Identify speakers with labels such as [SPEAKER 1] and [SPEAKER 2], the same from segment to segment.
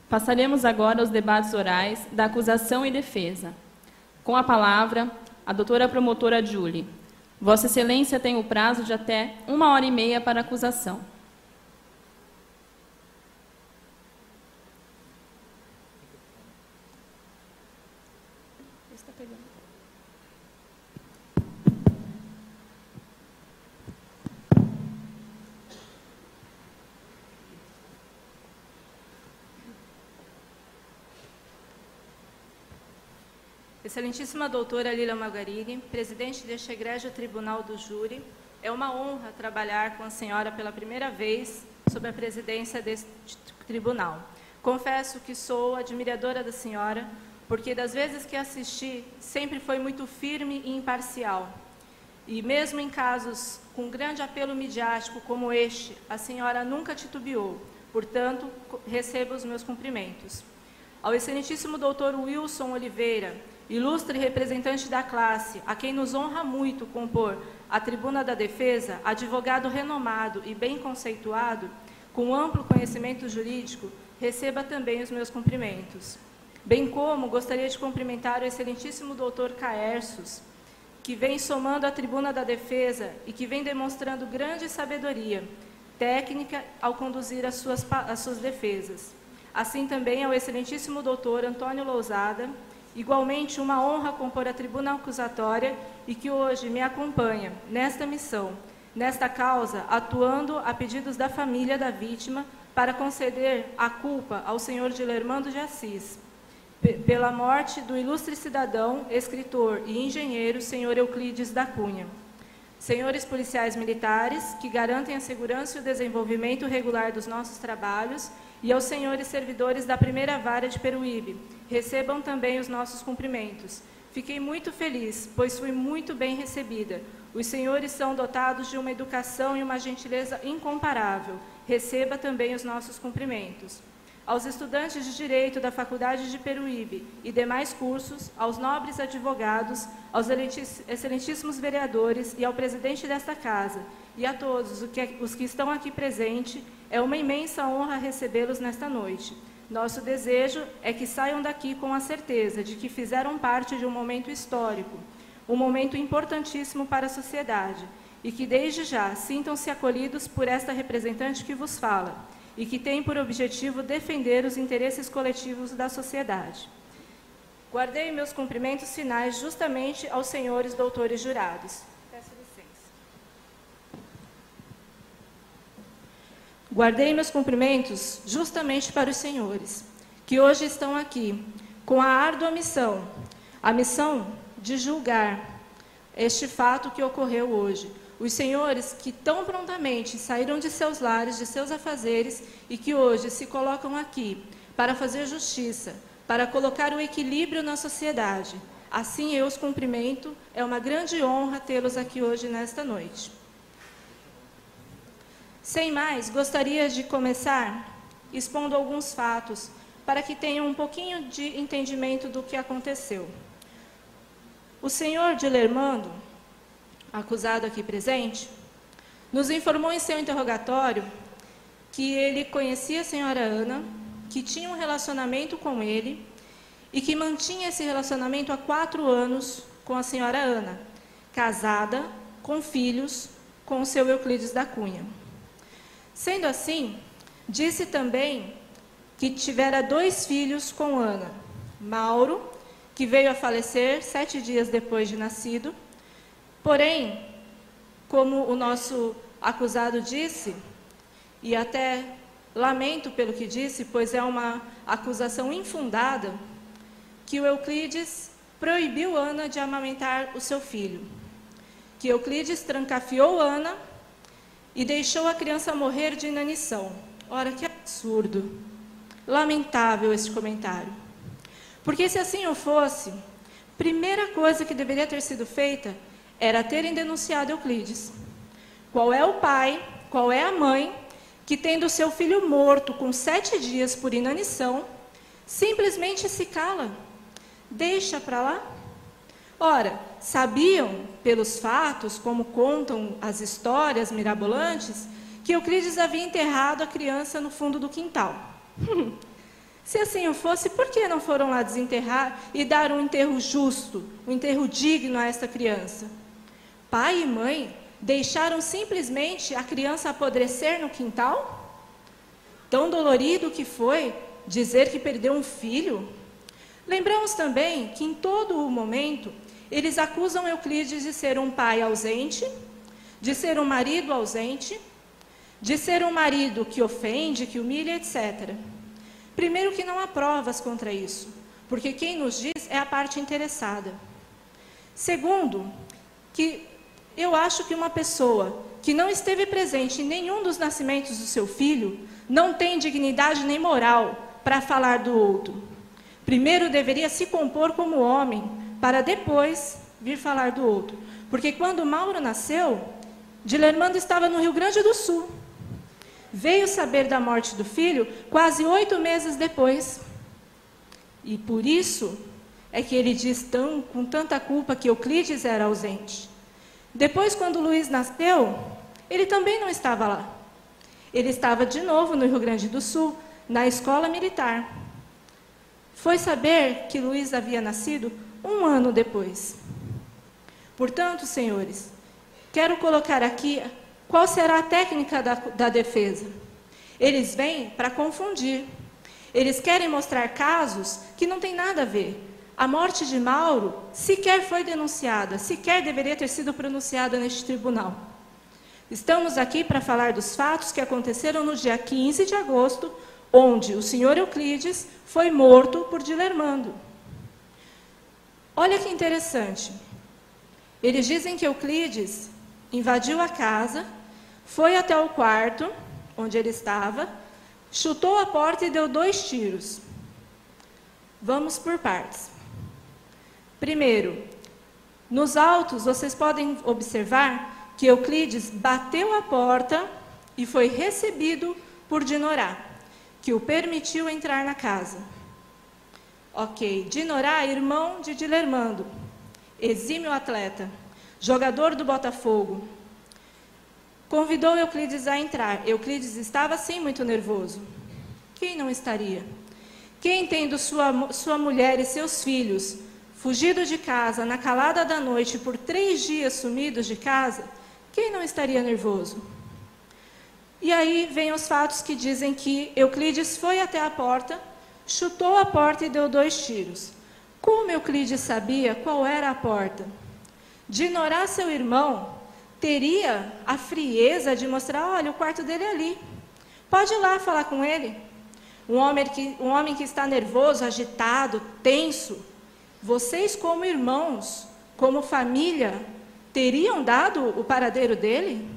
[SPEAKER 1] Passaremos agora aos debates orais da acusação e defesa. Com a palavra, a doutora promotora Julie. Vossa Excelência tem o prazo de até 1h30 para a acusação.
[SPEAKER 2] Excelentíssima doutora Lília Margarini, presidente deste egrégio Tribunal do Júri, é uma honra trabalhar com a senhora pela primeira vez sob a presidência deste tribunal. Confesso que sou admiradora da senhora, porque das vezes que assisti, sempre foi muito firme e imparcial. E mesmo em casos com grande apelo midiático como este, a senhora nunca titubeou. Portanto, recebo os meus cumprimentos. Ao excelentíssimo doutor Wilson Oliveira, ilustre representante da classe, a quem nos honra muito compor a tribuna da defesa, advogado renomado e bem conceituado, com amplo conhecimento jurídico, receba também os meus cumprimentos. Bem como gostaria de cumprimentar o excelentíssimo doutor Caercius, que vem somando a tribuna da defesa e que vem demonstrando grande sabedoria técnica ao conduzir as suas defesas. Assim também ao excelentíssimo doutor Antônio Lousada, igualmente uma honra compor a tribuna acusatória e que hoje me acompanha nesta missão, nesta causa, atuando a pedidos da família da vítima para conceder a culpa ao senhor Dilermando de Assis, pela morte do ilustre cidadão, escritor e engenheiro, senhor Euclides da Cunha. Senhores policiais militares, que garantem a segurança e o desenvolvimento regular dos nossos trabalhos, e aos senhores servidores da primeira vara de Peruíbe, recebam também os nossos cumprimentos. Fiquei muito feliz, pois fui muito bem recebida. Os senhores são dotados de uma educação e uma gentileza incomparável. Receba também os nossos cumprimentos. Aos estudantes de Direito da Faculdade de Peruíbe e demais cursos, aos nobres advogados, aos excelentíssimos vereadores e ao presidente desta casa, e a todos os que estão aqui presentes, é uma imensa honra recebê-los nesta noite. Nosso desejo é que saiam daqui com a certeza de que fizeram parte de um momento histórico, um momento importantíssimo para a sociedade, e que desde já sintam-se acolhidos por esta representante que vos fala, e que tem por objetivo defender os interesses coletivos da sociedade. Guardei meus cumprimentos finais justamente aos senhores doutores jurados. Peço licença. Guardei meus cumprimentos justamente para os senhores, que hoje estão aqui, com a árdua missão, a missão de julgar este fato que ocorreu hoje. Os senhores que tão prontamente saíram de seus lares, de seus afazeres, e que hoje se colocam aqui para fazer justiça, para colocar o equilíbrio na sociedade. Assim eu os cumprimento, é uma grande honra tê-los aqui hoje nesta noite. Sem mais, gostaria de começar expondo alguns fatos, para que tenham um pouquinho de entendimento do que aconteceu. O senhor Dilermando, acusado aqui presente, nos informou em seu interrogatório que ele conhecia a senhora Ana, que tinha um relacionamento com ele e que mantinha esse relacionamento há 4 anos com a senhora Ana, casada, com filhos, com o seu Euclides da Cunha. Sendo assim, disse também que tivera 2 filhos com Ana, Mauro, que veio a falecer 7 dias depois de nascido. Porém, como o nosso acusado disse, e até lamento pelo que disse, pois é uma acusação infundada, que o Euclides proibiu Ana de amamentar o seu filho, que Euclides trancafiou Ana e deixou a criança morrer de inanição. Ora, que absurdo! Lamentável esse comentário. Porque se assim o fosse, primeira coisa que deveria ter sido feita era terem denunciado Euclides. Qual é o pai, qual é a mãe, que tendo seu filho morto com 7 dias por inanição, simplesmente se cala, deixa para lá? Ora, sabiam, pelos fatos, como contam as histórias mirabolantes, que Euclides havia enterrado a criança no fundo do quintal. Se assim o fosse, por que não foram lá desenterrar e dar um enterro justo, um enterro digno a esta criança? Pai e mãe deixaram simplesmente a criança apodrecer no quintal? Tão dolorido que foi dizer que perdeu um filho? Lembramos também que em todo o momento eles acusam Euclides de ser um pai ausente, de ser um marido ausente, de ser um marido que ofende, que humilha, etc. Primeiro que não há provas contra isso, porque quem nos diz é a parte interessada. Segundo, que eu acho que uma pessoa que não esteve presente em nenhum dos nascimentos do seu filho não tem dignidade nem moral para falar do outro. Primeiro deveria se compor como homem, para depois vir falar do outro. Porque quando Mauro nasceu, Dilermando estava no Rio Grande do Sul. Veio saber da morte do filho quase 8 meses depois. E por isso é que ele diz com tanta culpa que Euclides era ausente. Depois, quando Luiz nasceu, ele também não estava lá. Ele estava de novo no Rio Grande do Sul, na escola militar. Foi saber que Luiz havia nascido 1 ano depois. Portanto, senhores, quero colocar aqui qual será a técnica da defesa. Eles vêm para confundir. Eles querem mostrar casos que não têm nada a ver. A morte de Mauro sequer foi denunciada, sequer deveria ter sido pronunciada neste tribunal. Estamos aqui para falar dos fatos que aconteceram no dia 15 de agosto, onde o senhor Euclides foi morto por Dilermando. Olha que interessante. Eles dizem que Euclides invadiu a casa, foi até o quarto, onde ele estava, chutou a porta e deu 2 tiros. Vamos por partes. Primeiro, nos autos vocês podem observar que Euclides bateu a porta e foi recebido por Dinorá, que o permitiu entrar na casa. Ok, Dinorá, irmão de Dilermando, exímio atleta, jogador do Botafogo, convidou Euclides a entrar. Euclides estava, sim, muito nervoso. Quem não estaria? Quem, tendo sua mulher e seus filhos fugido de casa na calada da noite por 3 dias sumidos de casa, quem não estaria nervoso? E aí vem os fatos que dizem que Euclides foi até a porta, chutou a porta e deu 2 tiros. Como Euclides sabia qual era a porta? Dinorá, seu irmão, teria a frieza de mostrar, olha, o quarto dele é ali. Pode ir lá falar com ele. Um homem que está nervoso, agitado, tenso. Vocês, como irmãos, como família, teriam dado o paradeiro dele?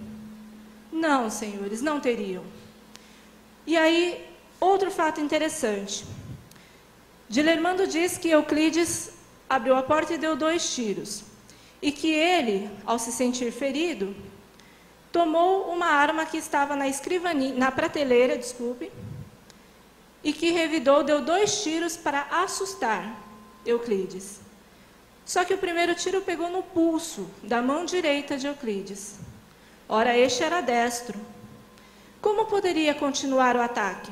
[SPEAKER 2] Não, senhores, não teriam. E aí, outro fato interessante. Dilermando diz que Euclides abriu a porta e deu 2 tiros. E que ele, ao se sentir ferido, tomou uma arma que estava na prateleira, e que revidou, deu 2 tiros para assustar Euclides. Só que o primeiro tiro pegou no pulso da mão direita de Euclides. Ora, este era destro. Como poderia continuar o ataque?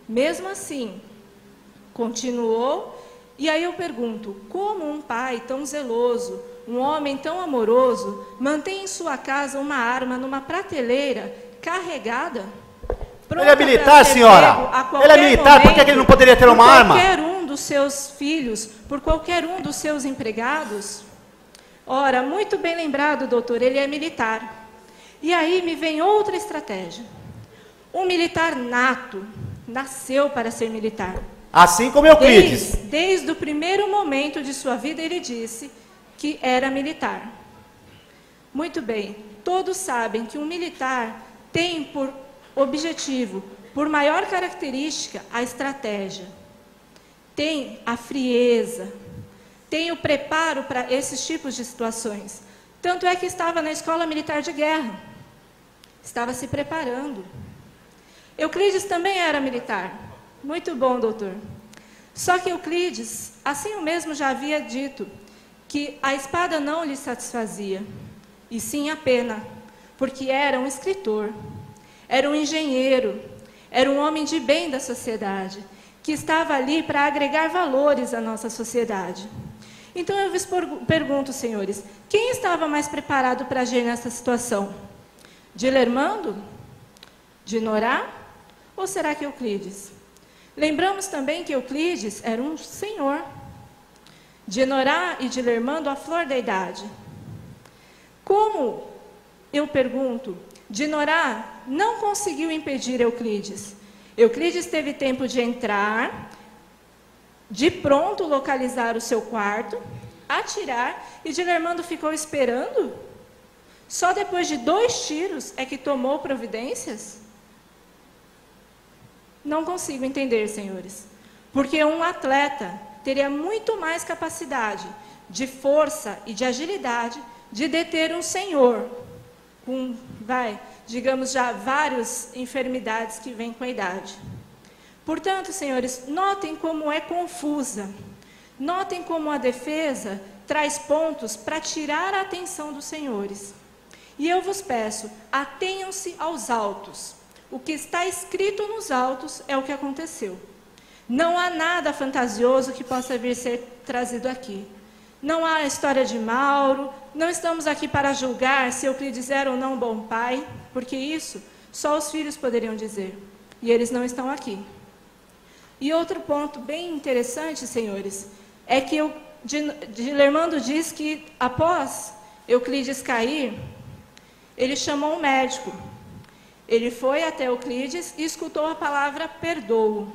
[SPEAKER 2] Mesmo assim, continuou. E aí eu pergunto, como um pai tão zeloso, um homem tão amoroso, mantém em sua casa uma arma numa prateleira carregada?
[SPEAKER 3] Ele é militar, senhora? Ele é militar, por que ele não poderia ter uma arma?
[SPEAKER 2] Por qualquer um dos seus filhos, por qualquer um dos seus empregados? Ora, muito bem lembrado, doutor, ele é militar. E aí me vem outra estratégia. Um militar nato, nasceu para ser militar.
[SPEAKER 3] Assim como Euclides.
[SPEAKER 2] Desde o primeiro momento de sua vida, ele disse que era militar. Muito bem, todos sabem que um militar tem por objetivo, por maior característica, a estratégia. Tem a frieza, tem o preparo para esses tipos de situações. Tanto é que estava na escola militar de guerra. Estava se preparando. Euclides também era militar. Muito bom, doutor. Só que Euclides, assim o mesmo já havia dito, que a espada não lhe satisfazia, e sim a pena, porque era um escritor, era um engenheiro, era um homem de bem da sociedade. que estava ali para agregar valores à nossa sociedade. Então eu vos pergunto, senhores, quem estava mais preparado para agir nessa situação? Dilermando? Dinorá? Ou será que Euclides? Lembramos também que Euclides era um senhor. Dinorá e Dilermando a flor da idade. Como, eu pergunto, Dinorá não conseguiu impedir Euclides. Euclides teve tempo de entrar, de pronto localizar o seu quarto, atirar, e Dilermando ficou esperando? Só depois de 2 tiros é que tomou providências? Não consigo entender, senhores. Porque um atleta teria muito mais capacidade de força e de agilidade de deter um senhor com, digamos já, várias enfermidades que vêm com a idade. Portanto, senhores, notem como é confusa. Notem como a defesa traz pontos para tirar a atenção dos senhores. E eu vos peço, atenham-se aos autos. O que está escrito nos autos é o que aconteceu. Não há nada fantasioso que possa vir ser trazido aqui. Não há a história de Mauro, não estamos aqui para julgar se Euclides era ou não um bom pai, porque isso só os filhos poderiam dizer, e eles não estão aqui. E outro ponto bem interessante, senhores, é que Dilermando diz que após Euclides cair, ele chamou um médico. Ele foi até Euclides e escutou a palavra perdoo.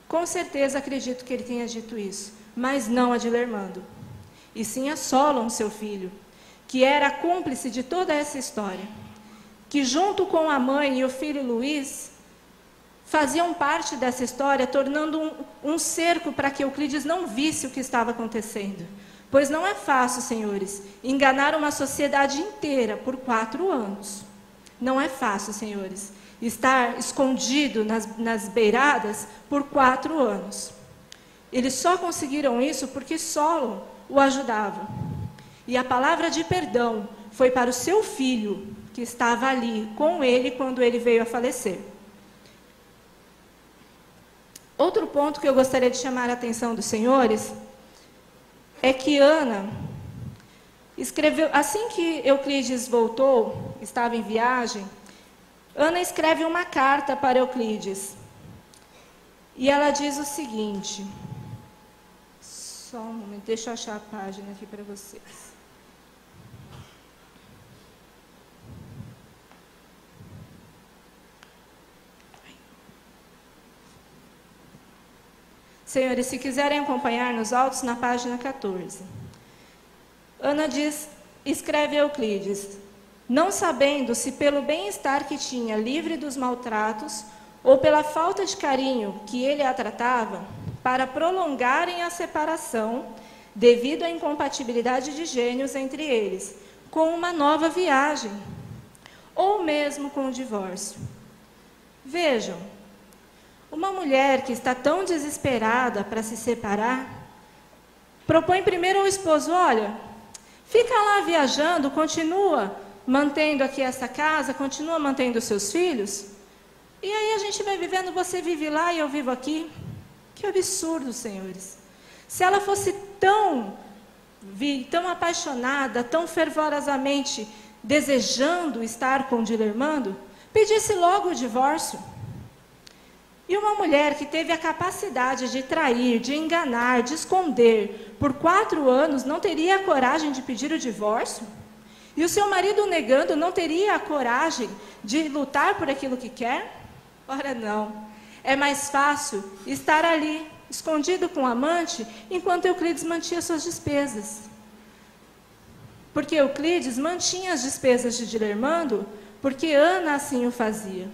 [SPEAKER 2] Com certeza acredito que ele tenha dito isso, mas não a Dilermando, e sim a Solon, seu filho, que era cúmplice de toda essa história, que junto com a mãe e o filho Luís, faziam parte dessa história, tornando um cerco para que Euclides não visse o que estava acontecendo. Pois não é fácil, senhores, enganar uma sociedade inteira por 4 anos. Não é fácil, senhores, estar escondido nas beiradas por 4 anos. Eles só conseguiram isso porque Solon o ajudava. E a palavra de perdão foi para o seu filho, que estava ali com ele quando ele veio a falecer. Outro ponto que eu gostaria de chamar a atenção dos senhores é que Ana escreveu, assim que Euclides voltou, estava em viagem, Ana escreve uma carta para Euclides. E ela diz o seguinte, só um momento, deixa eu achar a página aqui para vocês. Senhores, se quiserem acompanhar nos autos, na página 14. Ana escreve a Euclides, não sabendo se pelo bem-estar que tinha livre dos maltratos, ou pela falta de carinho que ele a tratava, para prolongarem a separação, devido à incompatibilidade de gênios entre eles, com uma nova viagem, ou mesmo com o divórcio. Vejam, uma mulher que está tão desesperada para se separar, propõe primeiro ao esposo, olha, fica lá viajando, continua mantendo aqui essa casa, continua mantendo os seus filhos, e aí a gente vai vivendo, você vive lá e eu vivo aqui. Que absurdo, senhores. Se ela fosse tão apaixonada, tão fervorosamente desejando estar com Dilermando, pedisse logo o divórcio. E uma mulher que teve a capacidade de trair, de enganar, de esconder por 4 anos, não teria a coragem de pedir o divórcio? E o seu marido negando, não teria a coragem de lutar por aquilo que quer? Ora não. É mais fácil estar ali, escondido com o amante, enquanto Euclides mantinha suas despesas. Porque Euclides mantinha as despesas de Dilermando, porque Ana assim o fazia.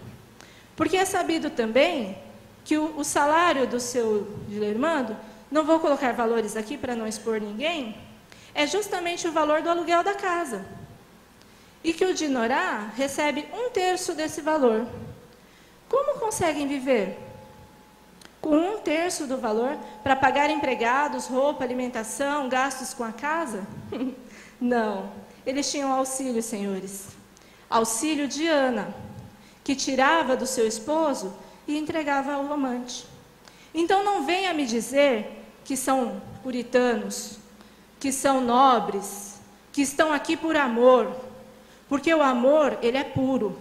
[SPEAKER 2] Porque é sabido também que o salário do seu Dilermando, não vou colocar valores aqui para não expor ninguém, é justamente o valor do aluguel da casa. E que o Dinorá recebe 1/3 desse valor. Como conseguem viver? Com 1/3 do valor para pagar empregados, roupa, alimentação, gastos com a casa? Não. Eles tinham auxílio, senhores. Auxílio de Ana, que tirava do seu esposo e entregava ao amante. Então não venha me dizer que são puritanos, que são nobres, que estão aqui por amor, porque o amor, ele é puro.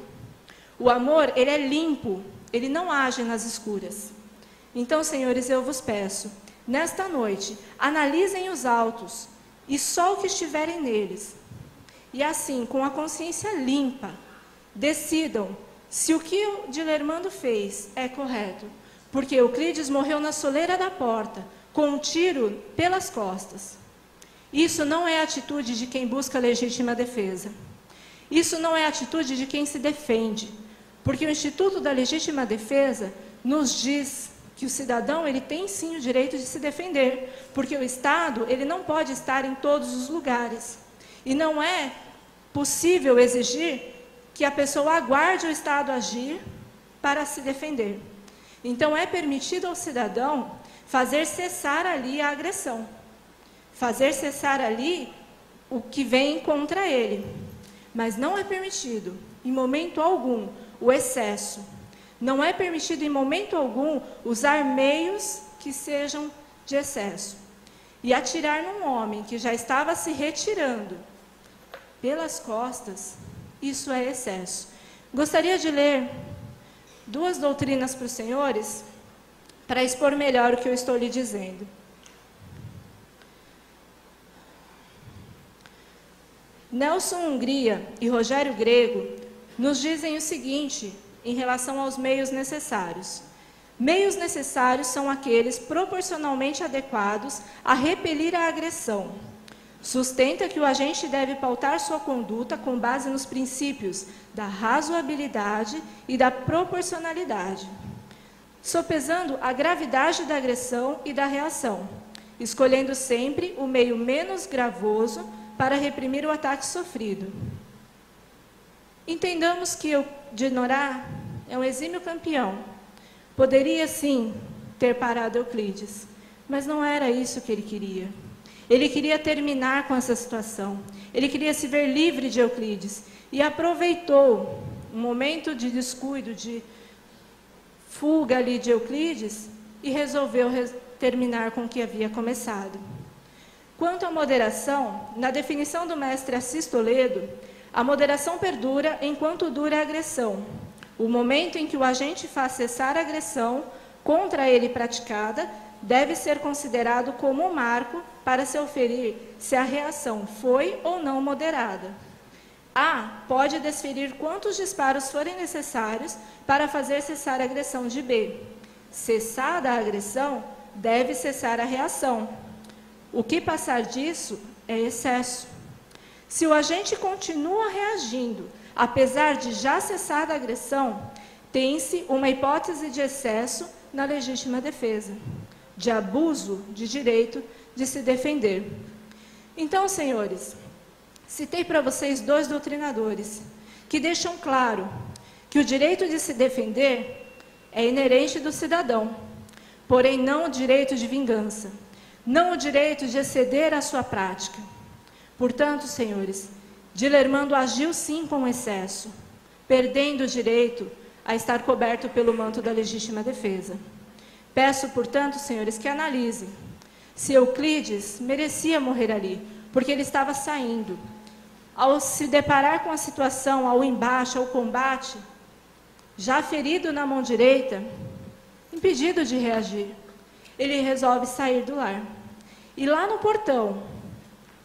[SPEAKER 2] O amor, ele é limpo, ele não age nas escuras. Então, senhores, eu vos peço, nesta noite, analisem os autos e só o que estiverem neles. E assim, com a consciência limpa, decidam se o que o Dilermando fez é correto. Porque Euclides morreu na soleira da porta, com um tiro pelas costas. Isso não é atitude de quem busca legítima defesa. Isso não é atitude de quem se defende. Porque o Instituto da Legítima Defesa nos diz que o cidadão ele tem sim o direito de se defender. Porque o Estado ele não pode estar em todos os lugares. E não é possível exigir que a pessoa aguarde o Estado agir para se defender. Então, é permitido ao cidadão fazer cessar ali a agressão, fazer cessar ali o que vem contra ele. Mas não é permitido, em momento algum, o excesso. Não é permitido, em momento algum, usar meios que sejam de excesso. E atirar num homem que já estava se retirando pelas costas, isso é excesso. Gostaria de ler 2 doutrinas para os senhores, para expor melhor o que eu estou lhe dizendo. Nelson Hungria e Rogério Grego nos dizem o seguinte em relação aos meios necessários. Meios necessários são aqueles proporcionalmente adequados a repelir a agressão. Sustenta que o agente deve pautar sua conduta com base nos princípios da razoabilidade e da proporcionalidade, sopesando a gravidade da agressão e da reação, escolhendo sempre o meio menos gravoso para reprimir o ataque sofrido. Entendamos que Dinorá é um exímio campeão. Poderia, sim, ter parado Euclides, mas não era isso que ele queria. Ele queria terminar com essa situação. Ele queria se ver livre de Euclides. E aproveitou um momento de descuido, de fuga ali de Euclides, e resolveu terminar com o que havia começado. Quanto à moderação, na definição do mestre Assis Toledo, a moderação perdura enquanto dura a agressão. O momento em que o agente faz cessar a agressão contra ele praticada deve ser considerado como um marco para se oferir se a reação foi ou não moderada. A pode desferir quantos disparos forem necessários para fazer cessar a agressão de B. Cessada a agressão, deve cessar a reação. O que passar disso é excesso. Se o agente continua reagindo, apesar de já cessar a agressão, tem-se uma hipótese de excesso na legítima defesa, de abuso de direito de se defender. Então, senhores, citei para vocês 2 doutrinadores que deixam claro que o direito de se defender é inerente do cidadão, porém não o direito de vingança, não o direito de exceder a sua prática. Portanto, senhores, Dilermando agiu sim com excesso, perdendo o direito a estar coberto pelo manto da legítima defesa. Peço, portanto, senhores, que analisem se Euclides merecia morrer ali, porque ele estava saindo. Ao se deparar com a situação, ao embate, ao combate, já ferido na mão direita, impedido de reagir, ele resolve sair do lar. E lá no portão,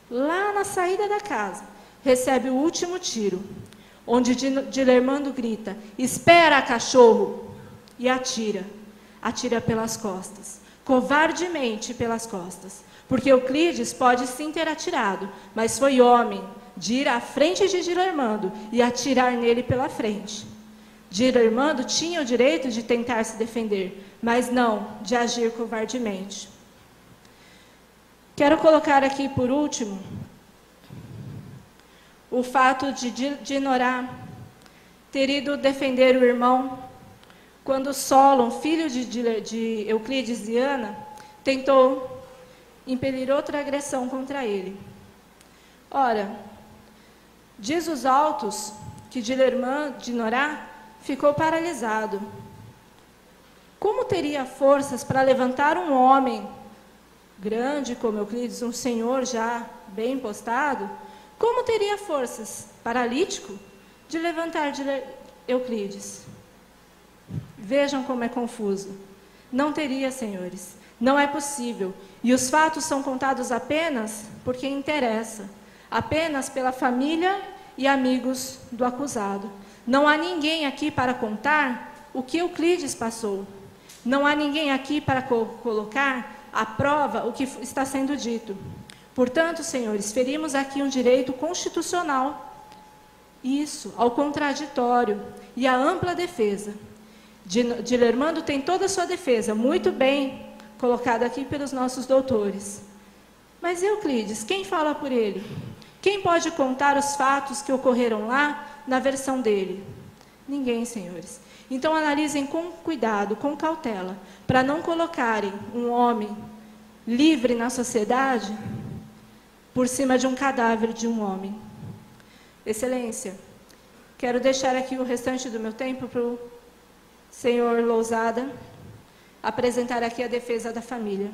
[SPEAKER 2] lá na saída da casa, recebe o último tiro, onde Dilermando grita: "Espera, cachorro!" e atira. Atira pelas costas, covardemente pelas costas, porque Euclides pode sim ter atirado, mas foi homem de ir à frente de Dilermando e atirar nele pela frente. Dilermando tinha o direito de tentar se defender, mas não de agir covardemente. Quero colocar aqui, por último, o fato de Dinorá ter ido defender o irmão quando Solon, filho de Euclides e Ana, tentou impelir outra agressão contra ele. Ora, diz os autos que Dinorá ficou paralisado. como teria forças para levantar um homem grande como Euclides, um senhor já bem postado, como teria forças, paralítico, de levantar Euclides? Vejam como é confuso. Não teria, senhores. Não é possível. E os fatos são contados apenas por quem interessa, apenas pela família e amigos do acusado. Não há ninguém aqui para contar o que Euclides passou. Não há ninguém aqui para colocar à prova o que está sendo dito. Portanto, senhores, ferimos aqui um direito constitucional. Isso, ao contraditório e à ampla defesa. Dilermando tem toda a sua defesa, muito bem colocada aqui pelos nossos doutores. Mas Euclides, quem fala por ele? Quem pode contar os fatos que ocorreram lá na versão dele? Ninguém, senhores. Então analisem com cuidado, com cautela, para não colocarem um homem livre na sociedade por cima de um cadáver de um homem. Excelência, quero deixar aqui o restante do meu tempo para o senhor Lousada apresentar aqui a defesa da família.